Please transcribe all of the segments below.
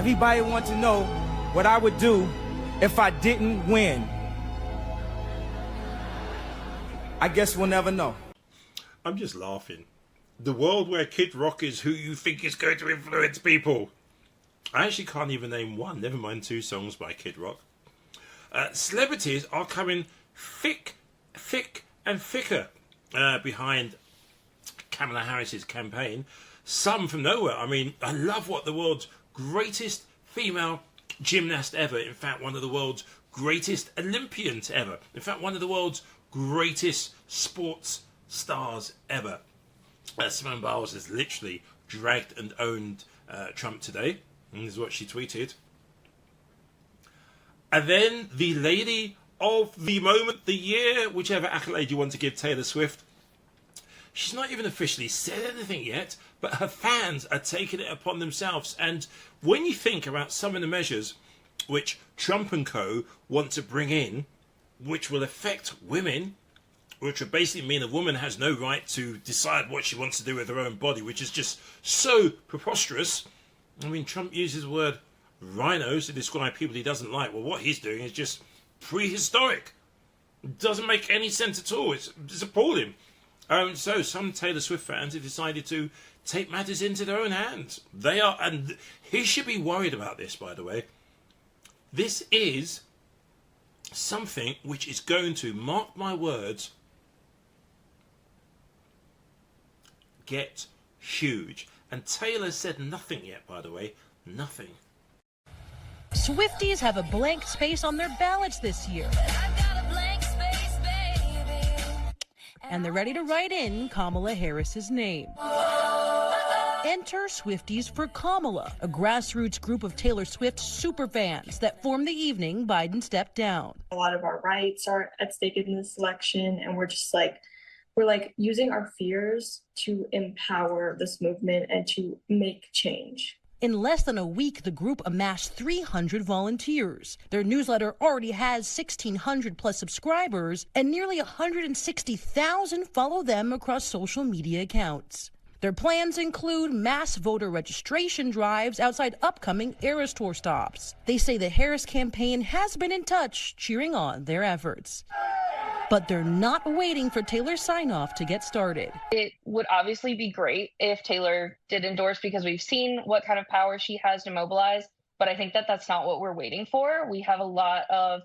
Everybody wants to know what I would do if I didn't win. I guess we'll never know. I'm just laughing. The world where Kid Rock is who you think is going to influence people. I actually can't even name one, never mind 2 songs by Kid Rock. Celebrities are coming thick and thicker behind Kamala Harris's campaign. Some from nowhere. I mean, I love what the world's greatest female gymnast ever, in fact, one of the world's greatest Olympians ever, in fact, one of the world's greatest sports stars ever. Simone Biles has literally dragged and owned Trump today, and this is what she tweeted. And then the lady of the moment, the year, whichever accolade you want to give Taylor Swift, she's not even officially said anything yet, but her fans are taking it upon themselves. And when you think about some of the measures which Trump and co want to bring in, which will affect women, which would basically mean a woman has no right to decide what she wants to do with her own body, which is just so preposterous. I mean, Trump uses the word rhinos to describe people he doesn't like. Well, what he's doing is just prehistoric. It doesn't make any sense at all. It's appalling. So some Taylor Swift fans have decided to take matters into their own hands. They are, and he should be worried about this, by the way. This is something which is going to, mark my words, get huge. And Taylor said nothing yet, by the way. Nothing. Swifties have a blank space on their ballots this year. And they're ready to write in Kamala Harris's name. Enter Swifties for Kamala, a grassroots group of Taylor Swift superfans that formed the evening Biden stepped down. A lot of our rights are at stake in this election, and we're using our fears to empower this movement and to make change. In less than a week, the group amassed 300 volunteers. Their newsletter already has 1,600 plus subscribers, and nearly 160,000 follow them across social media accounts. Their plans include mass voter registration drives outside upcoming Eras Tour stops. They say the Harris campaign has been in touch, cheering on their efforts. But they're not waiting for Taylor's sign-off to get started. It would obviously be great if Taylor did endorse, because we've seen what kind of power she has to mobilize. But I think that that's not what we're waiting for. We have a lot of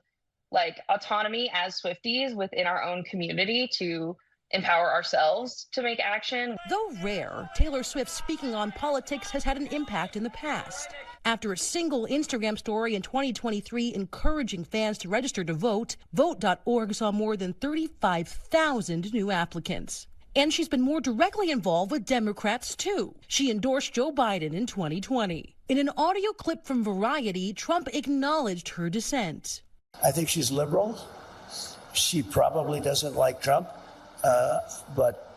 autonomy as Swifties within our own community to empower ourselves to make action. Though rare, Taylor Swift speaking on politics has had an impact in the past. After a single Instagram story in 2023 encouraging fans to register to vote, Vote.org saw more than 35,000 new applicants. And she's been more directly involved with Democrats, too. She endorsed Joe Biden in 2020. In an audio clip from Variety, Trump acknowledged her dissent. I think she's liberal. She probably doesn't like Trump, but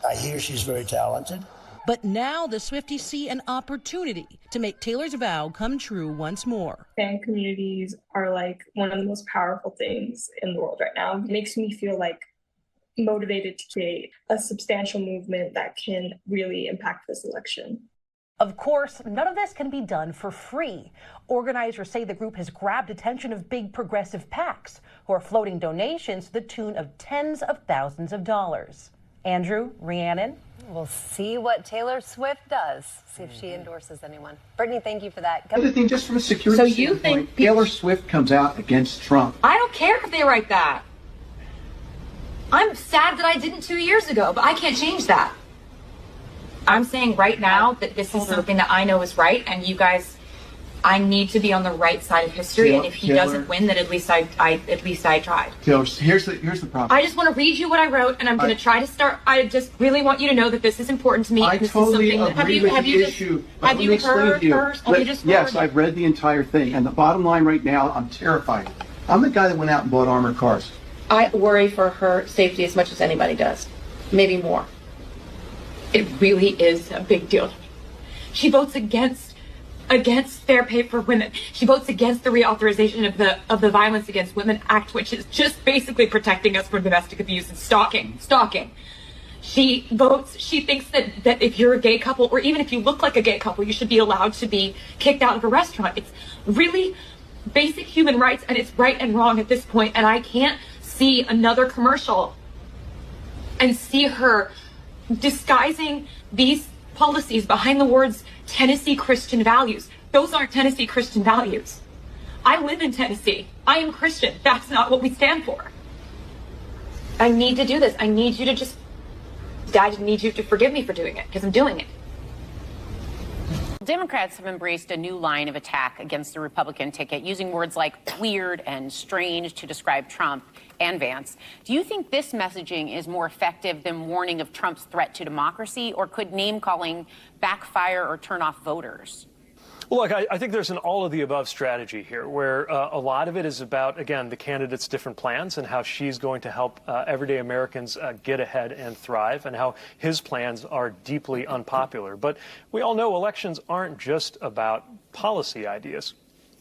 I hear she's very talented. But now the Swifties see an opportunity to make Taylor's vow come true once more. Fan communities are one of the most powerful things in the world right now. It makes me feel motivated to create a substantial movement that can really impact this election. Of course, none of this can be done for free. Organizers say the group has grabbed attention of big progressive PACs who are floating donations to the tune of tens of thousands of dollars. Andrew, Rhiannon? We'll see what Taylor Swift does, see if she endorses anyone. Brittany, thank you for that. Other thing, just from a security standpoint, Taylor Swift comes out against Trump. I don't care if they write that. I'm sad that I didn't 2 years ago, but I can't change that. I'm saying right now that this is something that I know is right, and you guys, I need to be on the right side of history. And if he doesn't win, then at least I tried. Taylor, here's the problem. I just want to read you what I wrote, and I'm going to try to start. I just really want you to know that this is important to me. I totally agree with the issue. Have you heard first? Yes, I've read the entire thing, and the bottom line right now, I'm terrified. I'm the guy that went out and bought armored cars. I worry for her safety as much as anybody does, maybe more. It really is a big deal. She votes against fair pay for women. She votes against the reauthorization of the Violence Against Women Act, which is just basically protecting us from domestic abuse and stalking. She votes, she thinks that if you're a gay couple, or even if you look like a gay couple, you should be allowed to be kicked out of a restaurant. It's really basic human rights, and it's right and wrong at this point. And I can't see another commercial and see her disguising these policies behind the words Tennessee Christian values. Those aren't Tennessee Christian values. I live in Tennessee. I am Christian. That's not what we stand for. I need to do this. I need you to just, I need you to forgive me for doing it, because I'm doing it. Democrats have embraced a new line of attack against the Republican ticket, using words like weird and strange to describe Trump and Vance. Do you think this messaging is more effective than warning of Trump's threat to democracy, or could name-calling backfire or turn off voters? Well, look, I think there's an all-of-the-above strategy here, where a lot of it is about, again, the candidate's different plans and how she's going to help everyday Americans get ahead and thrive, and how his plans are deeply unpopular. But we all know elections aren't just about policy ideas.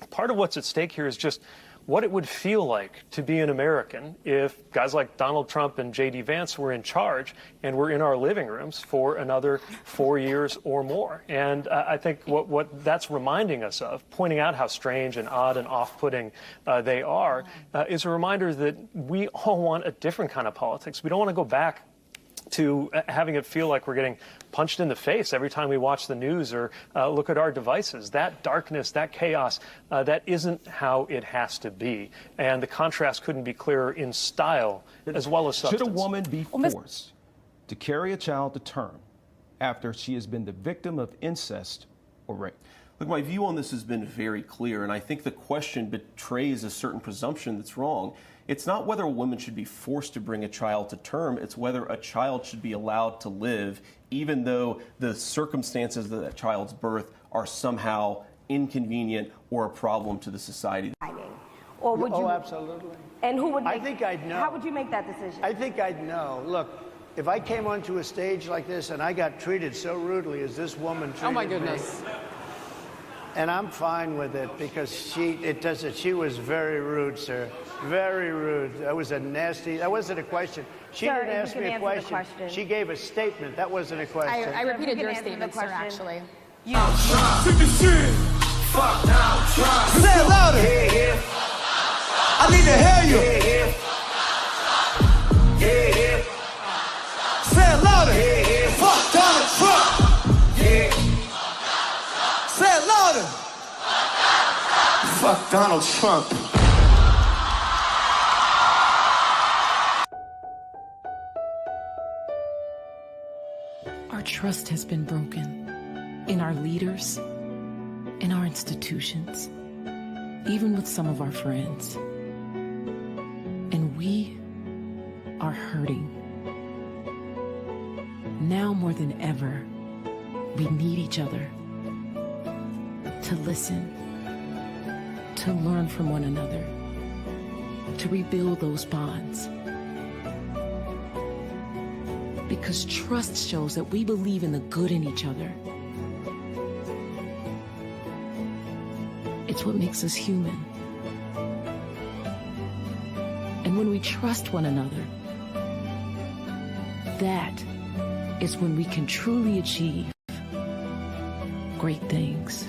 Part of what's at stake here is just what it would feel like to be an American if guys like Donald Trump and J.D. Vance were in charge and were in our living rooms for another 4 years or more. And I think what that's reminding us of, pointing out how strange and odd and off-putting they are, is a reminder that we all want a different kind of politics. We don't want to go back to having it feel like we're getting punched in the face every time we watch the news or look at our devices. That darkness, that chaos, that isn't how it has to be. And the contrast couldn't be clearer in style as well as substance. Should a woman be forced to carry a child to term after she has been the victim of incest or rape? Look, my view on this has been very clear, and I think the question betrays a certain presumption that's wrong. It's not whether a woman should be forced to bring a child to term, it's whether a child should be allowed to live, even though the circumstances of that child's birth are somehow inconvenient or a problem to the society. Or would you? Oh, absolutely. And who would? I think I'd know. How would you make that decision? I think I'd know. Look, if I came onto a stage like this and I got treated so rudely as this woman treated me. Oh my goodness. And I'm fine with it because she was very rude, sir. Very rude. That was a nasty, that wasn't a question. She Sir, didn't ask me a question. She gave a statement. That wasn't a question. I repeated your statement, sir, actually. Took the shit. Fuck now, try. Say it louder. Yeah, yeah. I need to hear you. Yeah, yeah. Say it louder. Yeah, yeah. Fuck Donald Trump. Yeah. Say it louder. Fuck Donald Trump. Our trust has been broken in our leaders, in our institutions, even with some of our friends. And we are hurting. Now more than ever, we need each other to listen, to learn from one another, to rebuild those bonds. Because trust shows that we believe in the good in each other. It's what makes us human. And when we trust one another, that is when we can truly achieve great things.